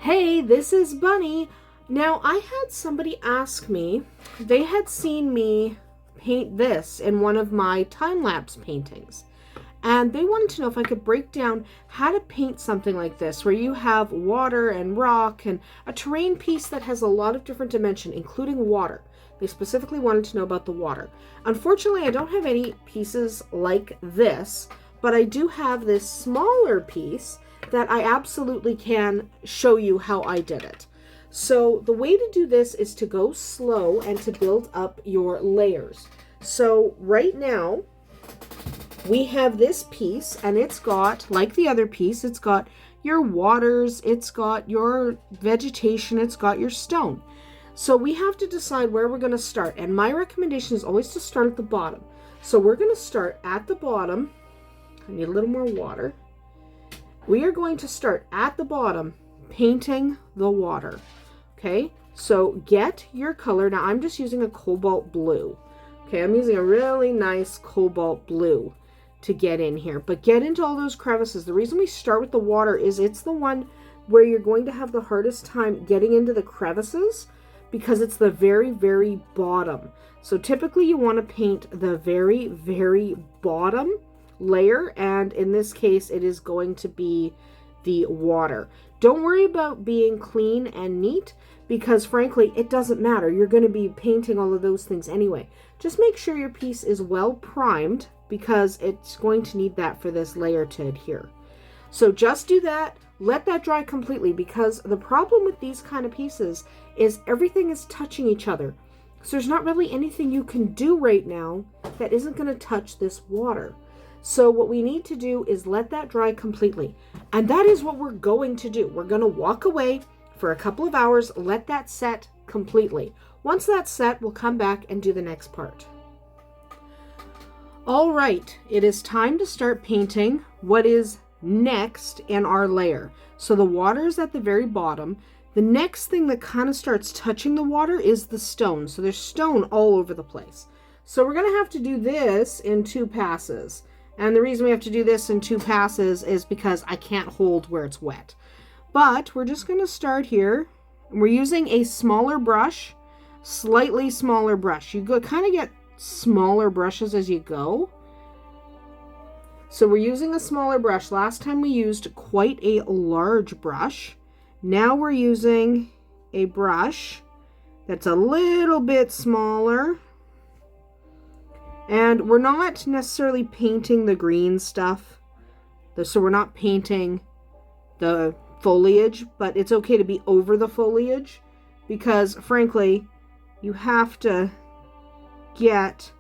Hey, this is Bunny. Now, I had somebody ask me, they had seen me paint this in one of my time-lapse paintings. And they wanted to know if I could break down how to paint something like this, where you have water and rock and a terrain piece that has a lot of different dimension, including water. They specifically wanted to know about the water. Unfortunately, I don't have any pieces like this, but I do have this smaller piece that I absolutely can show you how I did it. So the way to do this is to go slow and to build up your layers. So right now we have this piece, and it's got, like the other piece, it's got your waters, it's got your vegetation, it's got your stone. So we have to decide where we're going to start, and my recommendation is always to start at the bottom. So we're going to start at the bottom. I need a little more water. We are going to start at the bottom, painting the water. Okay, so get your color. Now I'm just using a cobalt blue. Okay, I'm using a really nice cobalt blue to get in here, but get into all those crevices. The reason we start with the water is it's the one where you're going to have the hardest time getting into the crevices, because it's the very, very bottom. So typically you want to paint the very, very bottom layer, and in this case it is going to be the water. Don't worry about being clean and neat, because frankly it doesn't matter. You're going to be painting all of those things anyway. Just make sure your piece is well primed, because it's going to need that for this layer to adhere. So just do that, let that dry completely, because the problem with these kind of pieces is everything is touching each other. So there's not really anything you can do right now that isn't going to touch this water. So what we need to do is let that dry completely. And that is what we're going to do. We're going to walk away for a couple of hours, let that set completely. Once that's set, we'll come back and do the next part. All right, it is time to start painting what is next in our layer. So the water is at the very bottom. The next thing that kind of starts touching the water is the stone. So there's stone all over the place. So we're going to have to do this in 2 passes. And the reason we have to do this in 2 passes is because I can't hold where it's wet. But we're just going to start here. We're using a smaller brush, slightly smaller brush. You kind of get smaller brushes as you go. So we're using a smaller brush. Last time we used quite a large brush. Now we're using a brush that's a little bit smaller. And we're not necessarily painting the green stuff. So we're not painting the foliage, but it's okay to be over the foliage, because frankly, you have to get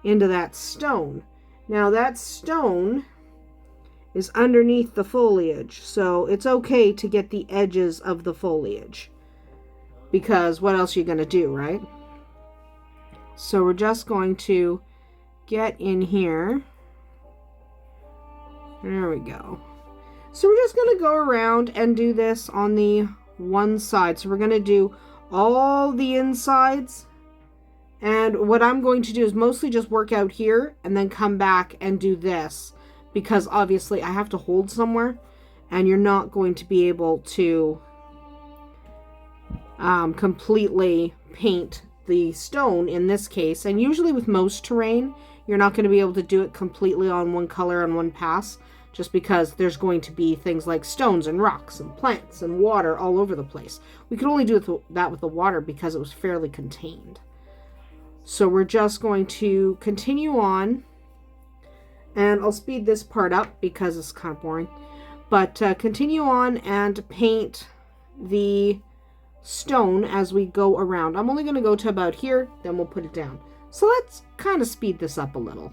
into that stone. Now that stone is underneath the foliage, so it's okay to get the edges of the foliage, because what else are you going to do, right? So we're just going to get in here. There we go. So we're just going to go around and do this on the one side. So we're going to do all the insides. And what I'm going to do is mostly just work out here and then come back and do this, because obviously I have to hold somewhere and you're not going to be able to completely paint the stone in this case. And usually with most terrain, you're not going to be able to do it completely on one color on one pass, just because there's going to be things like stones and rocks and plants and water all over the place. We could only do that with the water because it was fairly contained. So we're just going to continue on, and I'll speed this part up because it's kind of boring, but continue on and paint the stone as we go around. I'm only going to go to about here, then we'll put it down. So let's kind of speed this up a little.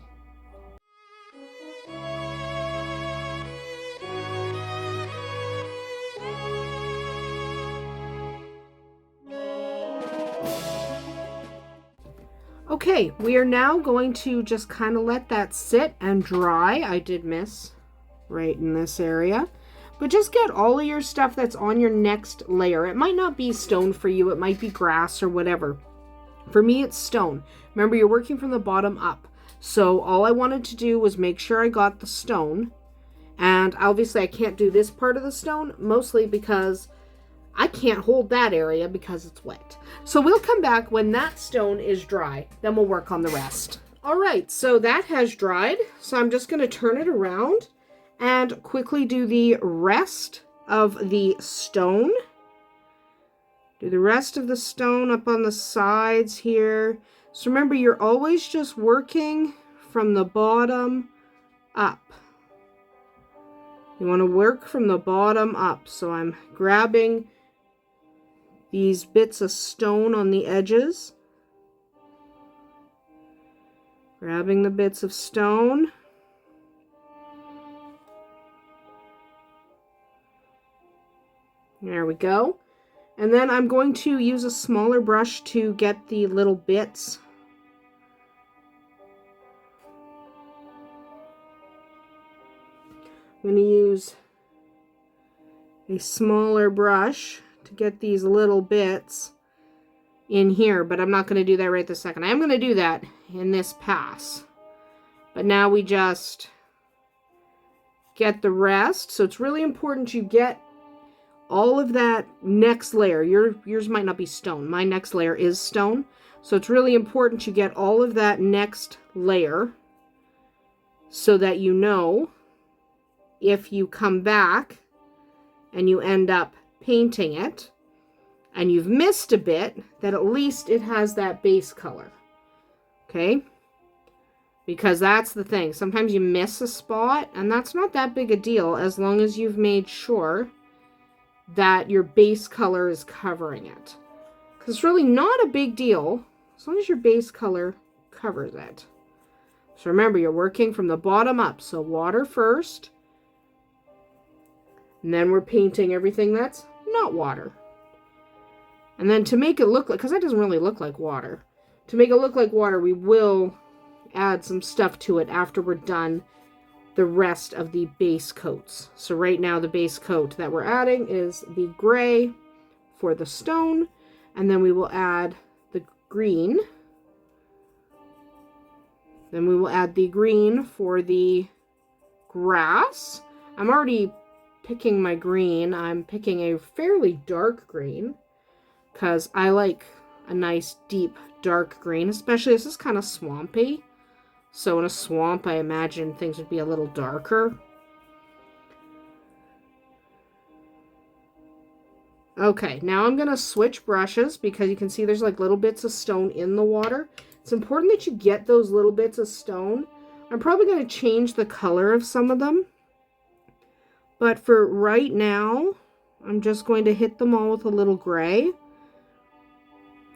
Okay, we are now going to just kind of let that sit and dry. I did miss right in this area. But just get all of your stuff that's on your next layer. It might not be stone for you. It might be grass or whatever. For me, it's stone. Remember, you're working from the bottom up. So all I wanted to do was make sure I got the stone. And obviously I can't do this part of the stone, mostly because I can't hold that area because it's wet. So we'll come back when that stone is dry. Then we'll work on the rest. All right, so that has dried. So I'm just going to turn it around and quickly do the rest of the stone. Do the rest of the stone up on the sides here. So remember, you're always just working from the bottom up. You want to work from the bottom up. So I'm grabbing these bits of stone on the edges. Grabbing the bits of stone. There we go. And then I'm going to use a smaller brush to get the little bits. I'm going to use a smaller brush to get these little bits in here, but I'm not going to do that right this second. I am going to do that in this pass. But now we just get the rest. So it's really important you get all of that next layer. Yours might not be stone. My next layer is stone. So it's really important you get all of that next layer so that you know if you come back and you end up painting it and you've missed a bit, that at least it has that base color. Okay? Because that's the thing. Sometimes you miss a spot, and that's not that big a deal as long as you've made sure that your base color is covering it. Because it's really not a big deal as long as your base color covers it. So remember, you're working from the bottom up. So water first. And then we're painting everything that's not water. And then to make it look like, because that doesn't really look like water. To make it look like water, we will add some stuff to it after we're done the rest of the base coats. So right now the base coat that we're adding is the gray for the stone. And then we will add the green. Then we will add the green for the grass. I'm already picking my green. I'm picking a fairly dark green because I like a nice deep dark green, especially this is kind of swampy. So in a swamp, I imagine things would be a little darker. Okay, now I'm going to switch brushes because you can see there's like little bits of stone in the water. It's important that you get those little bits of stone. I'm probably going to change the color of some of them. But for right now, I'm just going to hit them all with a little gray.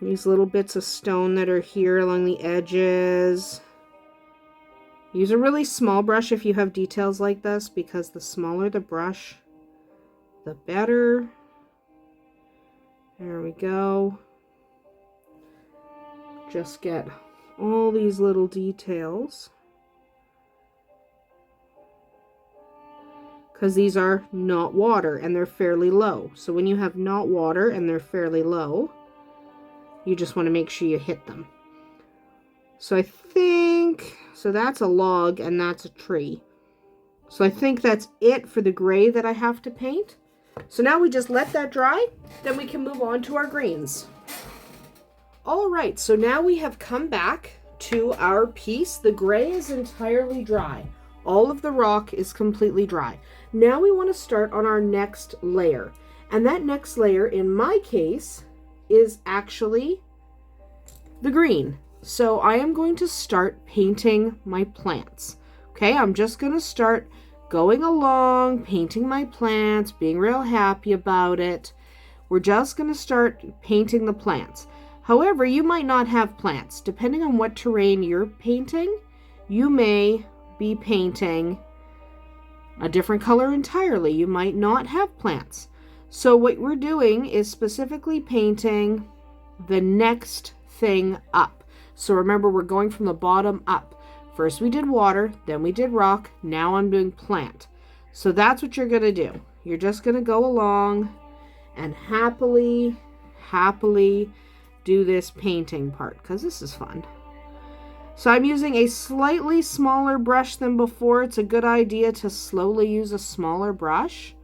These little bits of stone that are here along the edges. Use a really small brush if you have details like this, because the smaller the brush, the better. There we go. Just get all these little details. Because these are not water and they're fairly low. So when you have not water and they're fairly low, you just want to make sure you hit them. So I think, so that's a log and that's a tree. So I think that's it for the gray that I have to paint. So now we just let that dry, then we can move on to our greens. All right, so now we have come back to our piece. The gray is entirely dry. All of the rock is completely dry. Now we want to start on our next layer. And that next layer, in my case, is actually the green. So I am going to start painting my plants. Okay, I'm just going to start going along, painting my plants, being real happy about it. We're just going to start painting the plants. However, you might not have plants. Depending on what terrain you're painting, you may be painting a different color entirely. You might not have plants. So what we're doing is specifically painting the next thing up. So remember, we're going from the bottom up. First we did water, then we did rock, now I'm doing plant. So that's what you're going to do. You're just going to go along and happily do this painting part, because this is fun. So I'm using a slightly smaller brush than before. It's a good idea to slowly use a smaller brush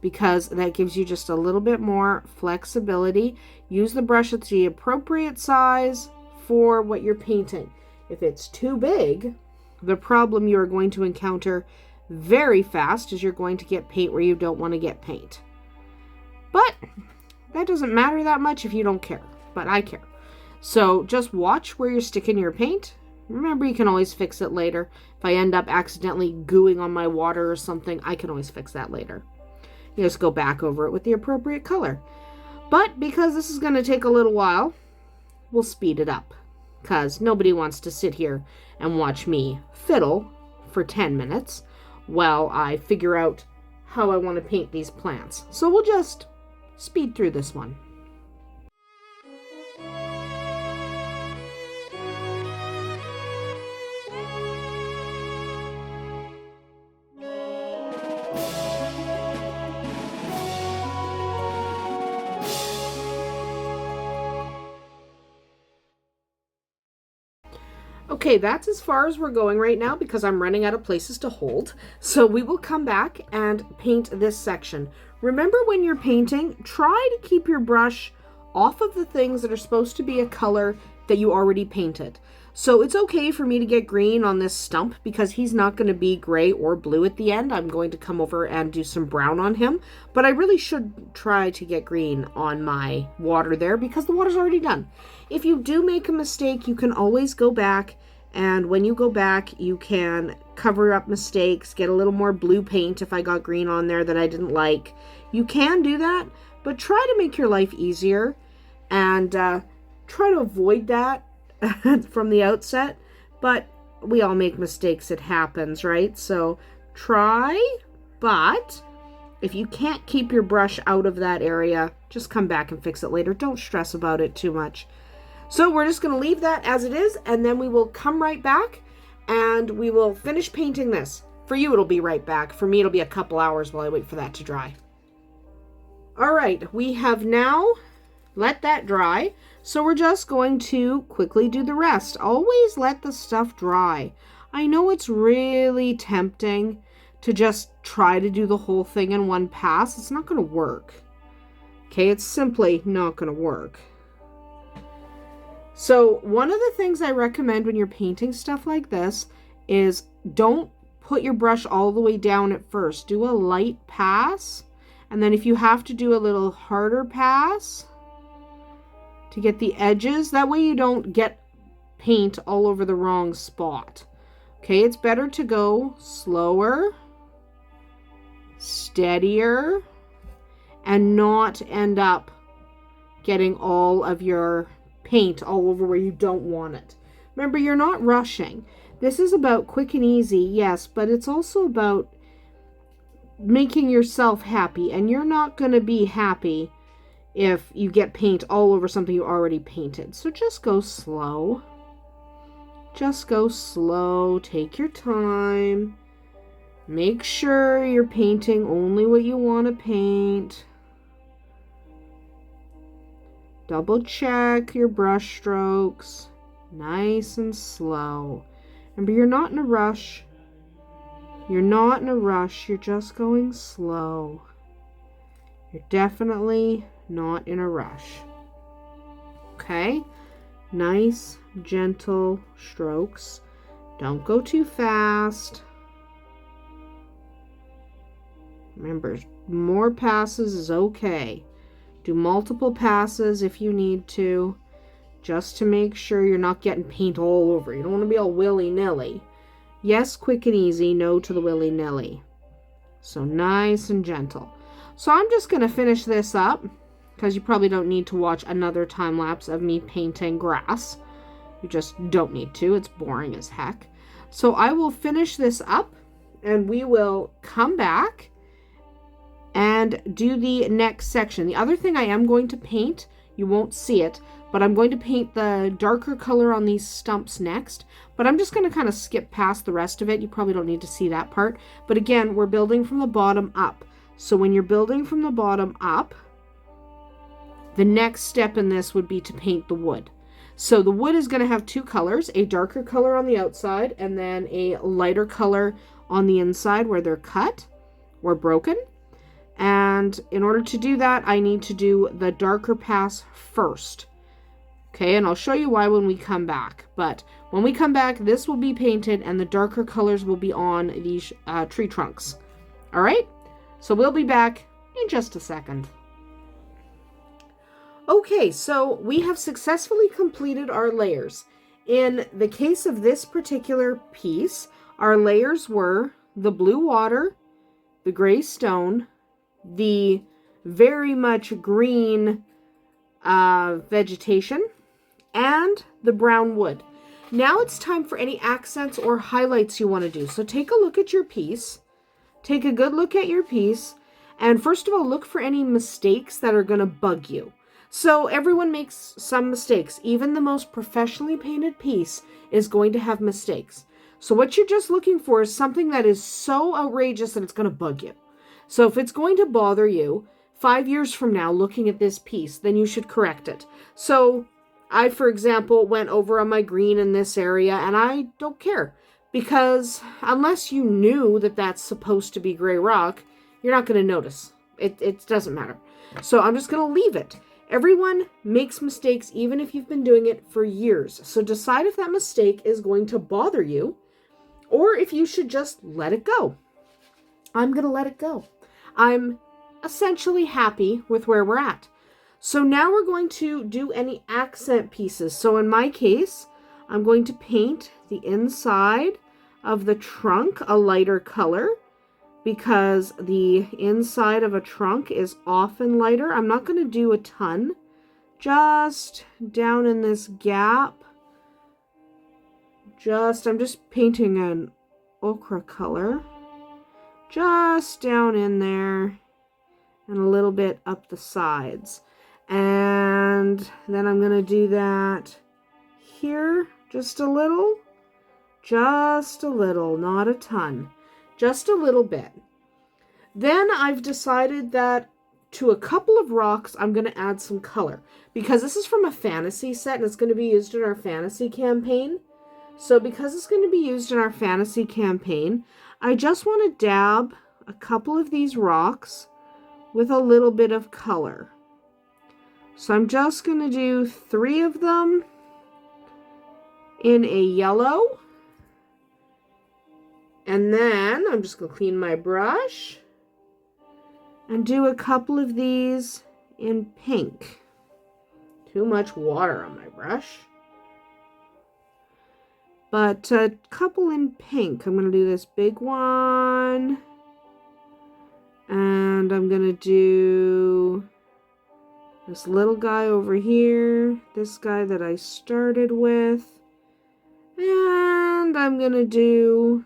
because that gives you just a little bit more flexibility. Use the brush at the appropriate size for what you're painting. If it's too big, the problem you're going to encounter very fast is you're going to get paint where you don't want to get paint. But that doesn't matter that much if you don't care, but I care. So just watch where you're sticking your paint. Remember, you can always fix it later. If I end up accidentally gooing on my water or something, I can always fix that later. You just go back over it with the appropriate color. But because this is going to take a little while, we'll speed it up, because nobody wants to sit here and watch me fiddle for 10 minutes while I figure out how I want to paint these plants. So we'll just speed through this one. Okay, that's as far as we're going right now because I'm running out of places to hold. So we will come back and paint this section. Remember, when you're painting, try to keep your brush off of the things that are supposed to be a color that you already painted. So it's okay for me to get green on this stump because he's not going to be gray or blue at the end. I'm going to come over and do some brown on him, but I really should try to get green on my water there because the water's already done. If you do make a mistake, you can always go back, and when you go back, you can cover up mistakes, get a little more blue paint if I got green on there that I didn't like. You can do that, but try to make your life easier and try to avoid that from the outset. But we all make mistakes, it happens, right? So try, but if you can't keep your brush out of that area, just come back and fix it later. Don't stress about it too much. So we're just going to leave that as it is, and then we will come right back and we will finish painting this. For you, it'll be right back. For me, it'll be a couple hours while I wait for that to dry. All right, we have now let that dry. So we're just going to quickly do the rest. Always let the stuff dry. I know it's really tempting to just try to do the whole thing in one pass. It's not going to work. Okay, it's simply not going to work. So one of the things I recommend when you're painting stuff like this is don't put your brush all the way down at first. Do a light pass, and then if you have to do a little harder pass to get the edges, that way you don't get paint all over the wrong spot. Okay, it's better to go slower, steadier, and not end up getting all of your paint all over where you don't want it. Remember, you're not rushing. This is about quick and easy, yes, but it's also about making yourself happy, and you're not going to be happy if you get paint all over something you already painted. So just go slow. Just go slow. Take your time. Make sure you're painting only what you want to paint. Double check your brush strokes. Nice and slow. Remember, you're not in a rush. You're not in a rush. You're just going slow. You're definitely not in a rush. Okay? Nice, gentle strokes. Don't go too fast. Remember, more passes is okay. Do multiple passes if you need to, just to make sure you're not getting paint all over. You don't want to be all willy-nilly. Yes, quick and easy. No to the willy-nilly. So nice and gentle. So I'm just going to finish this up, because you probably don't need to watch another time lapse of me painting grass. You just don't need to. It's boring as heck. So I will finish this up, and we will come back and do the next section. The other thing I am going to paint, you won't see it, but I'm going to paint the darker color on these stumps next. But I'm just going to kind of skip past the rest of it. You probably don't need to see that part. But again, we're building from the bottom up. So when you're building from the bottom up, the next step in this would be to paint the wood. So the wood is going to have two colors, a darker color on the outside and then a lighter color on the inside where they're cut or broken. And in order to do that, I need to do the darker pass first. Okay, and I'll show you why when we come back. But when we come back, this will be painted and the darker colors will be on these tree trunks. All right, so we'll be back in just a second. Okay, so we have successfully completed our layers. In the case of this particular piece, our layers were the blue water, the gray stone, the very much green vegetation, and the brown wood. Now it's time for any accents or highlights you want to do. So take a look at your piece. Take a good look at your piece. And first of all, look for any mistakes that are going to bug you. So everyone makes some mistakes. Even the most professionally painted piece is going to have mistakes. So what you're just looking for is something that is so outrageous that it's going to bug you. So if it's going to bother you 5 years from now looking at this piece, then you should correct it. So I, for example, went over on my green in this area, and I don't care. Because unless you knew that that's supposed to be gray rock, you're not going to notice. It doesn't matter. So I'm just going to leave it. Everyone makes mistakes even if you've been doing it for years. So decide if that mistake is going to bother you or if you should just let it go. I'm going to let it go. I'm essentially happy with where we're at. So now we're going to do any accent pieces. So in my case, I'm going to paint the inside of the trunk a lighter color because the inside of a trunk is often lighter. I'm not going to do a ton, just down in this gap. I'm just painting an ochre color, just down in there and a little bit up the sides. And then I'm going to do that here, just a little, not a ton, just a little bit. Then I've decided that to a couple of rocks, I'm going to add some color because this is from a fantasy set and it's going to be used in our fantasy campaign. So because it's going to be used in our fantasy campaign, I just want to dab a couple of these rocks with a little bit of color. So I'm just going to do 3 of them in a yellow. And then I'm just going to clean my brush and do a couple of these in pink. Too much water on my brush. But a couple in pink. I'm going to do this big one. And I'm going to do this little guy over here. This guy that I started with. And I'm going to do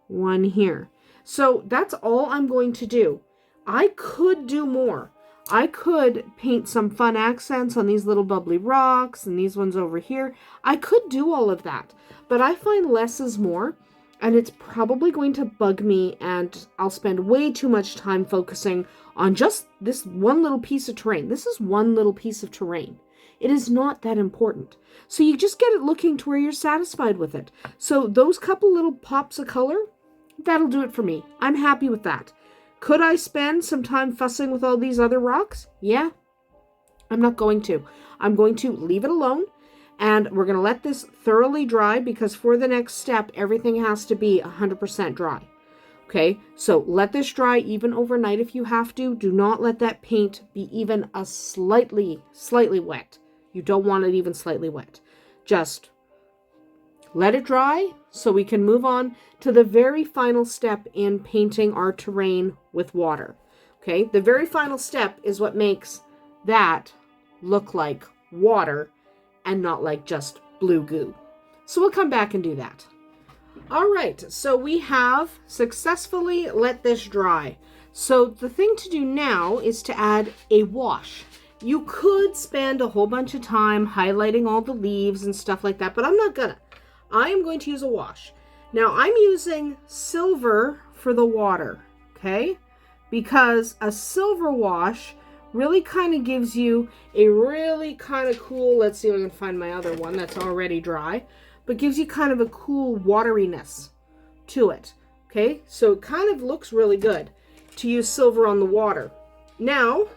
one here. So that's all I'm going to do. I could do more. I could paint some fun accents on these little bubbly rocks and these ones over here. I could do all of that, but I find less is more, and it's probably going to bug me, and I'll spend way too much time focusing on just this one little piece of terrain. This is one little piece of terrain. It is not that important. So you just get it looking to where you're satisfied with it. So those couple little pops of color, that'll do it for me. I'm happy with that. Could I spend some time fussing with all these other rocks? Yeah. I'm not going to. I'm going to leave it alone, and we're going to let this thoroughly dry because for the next step, everything has to be 100% dry. Okay, so let this dry even overnight if you have to. Do not let that paint be even a slightly wet. You don't want it even slightly wet. Just let it dry so we can move on to the very final step in painting our terrain with water. Okay, the very final step is what makes that look like water and not like just blue goo. So we'll come back and do that. All right, so we have successfully let this dry. So the thing to do now is to add a wash. You could spend a whole bunch of time highlighting all the leaves and stuff like that, but I'm not gonna. I am going to use a wash. Now I'm using silver for the water, okay? Because a silver wash really kind of gives you a really kind of cool, let's see if I can find my other one that's already dry, but gives you kind of a cool wateriness to it, okay? So it kind of looks really good. to use silver on the water. Now,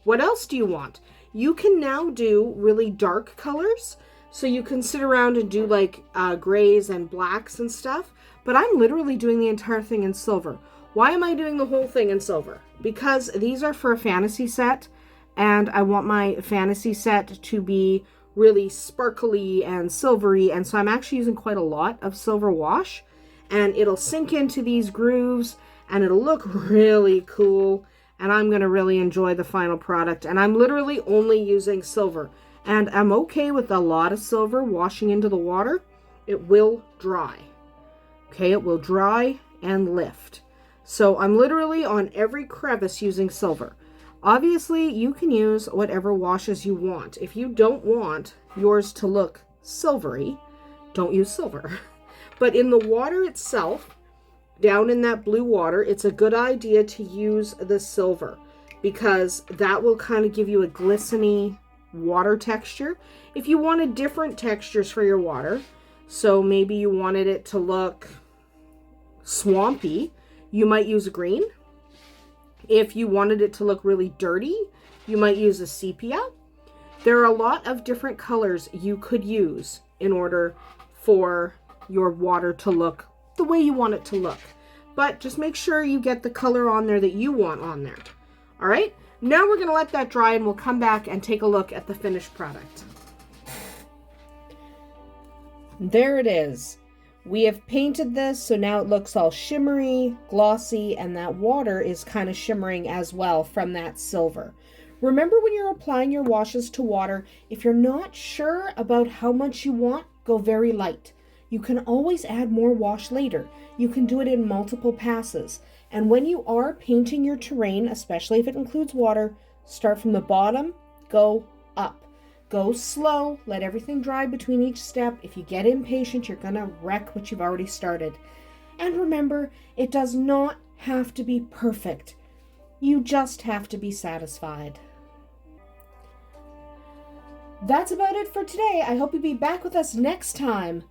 what else do you want? You can now do really dark colors. So you can sit around and do like grays and blacks and stuff. But I'm literally doing the entire thing in silver. Why am I doing the whole thing in silver? Because these are for a fantasy set. And I want my fantasy set to be really sparkly and silvery. And so I'm actually using quite a lot of silver wash. And it'll sink into these grooves. And it'll look really cool. And I'm going to really enjoy the final product. And I'm literally only using silver. And I'm okay with a lot of silver washing into the water. It will dry. Okay, it will dry and lift. So I'm literally on every crevice using silver. Obviously, you can use whatever washes you want. If you don't want yours to look silvery, don't use silver. But in the water itself, down in that blue water, it's a good idea to use the silver because that will kind of give you a glistening water texture. If you wanted different textures for your water, so maybe you wanted it to look swampy, you might use a green. If you wanted it to look really dirty, you might use a sepia. There are a lot of different colors you could use in order for your water to look the way you want it to look. But just make sure you get the color on there that you want on there. All right, now we're going to let that dry and we'll come back and take a look at the finished product. There it is. We have painted this, so now it looks all shimmery, glossy, and that water is kind of shimmering as well from that silver. Remember when you're applying your washes to water, if you're not sure about how much you want, go very light. You can always add more wash later. You can do it in multiple passes. And when you are painting your terrain, especially if it includes water, start from the bottom, go up. Go slow, let everything dry between each step. If you get impatient, you're gonna wreck what you've already started. And remember, it does not have to be perfect. You just have to be satisfied. That's about it for today. I hope you'll be back with us next time